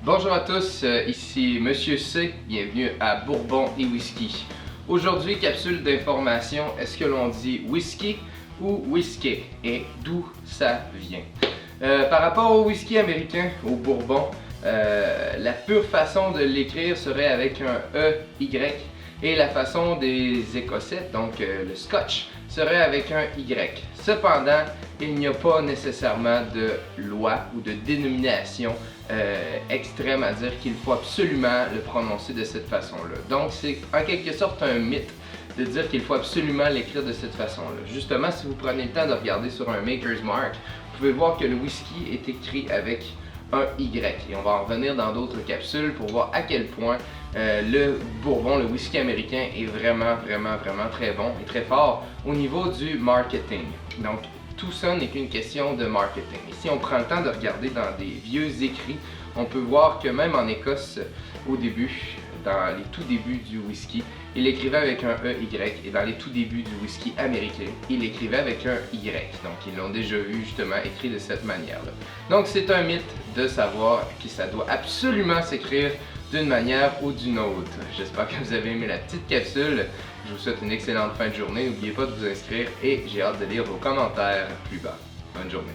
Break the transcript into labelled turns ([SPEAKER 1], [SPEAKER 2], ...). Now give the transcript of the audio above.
[SPEAKER 1] Bonjour à tous, ici Monsieur C, bienvenue à Bourbon et Whisky. Aujourd'hui, capsule d'information, est-ce que l'on dit whisky ou whisky et d'où ça vient? Par rapport au whisky américain, au Bourbon, la pure façon de l'écrire serait avec un E-Y et la façon des Écossais, donc le Scotch, serait avec un Y. Cependant, il n'y a pas nécessairement de loi ou de dénomination extrême à dire qu'il faut absolument le prononcer de cette façon-là. Donc c'est en quelque sorte un mythe de dire qu'il faut absolument l'écrire de cette façon-là. Justement, si vous prenez le temps de regarder sur un Maker's Mark, vous pouvez voir que le whisky est écrit avec un Y. Et on va en revenir dans d'autres capsules pour voir à quel point le bourbon, le whisky américain est vraiment très bon et très fort au niveau du marketing. Donc tout ça n'est qu'une question de marketing. Et si on prend le temps de regarder dans des vieux écrits, on peut voir que même en Écosse, au début, dans les tout débuts du whisky, il écrivait avec un EY, et dans les tout débuts du whisky américain, il écrivait avec un Y. Donc ils l'ont déjà vu justement écrit de cette manière-là. Donc c'est un mythe de savoir que ça doit absolument s'écrire d'une manière ou d'une autre. J'espère que vous avez aimé la petite capsule. Je vous souhaite une excellente fin de journée. N'oubliez pas de vous inscrire et j'ai hâte de lire vos commentaires plus bas. Bonne journée.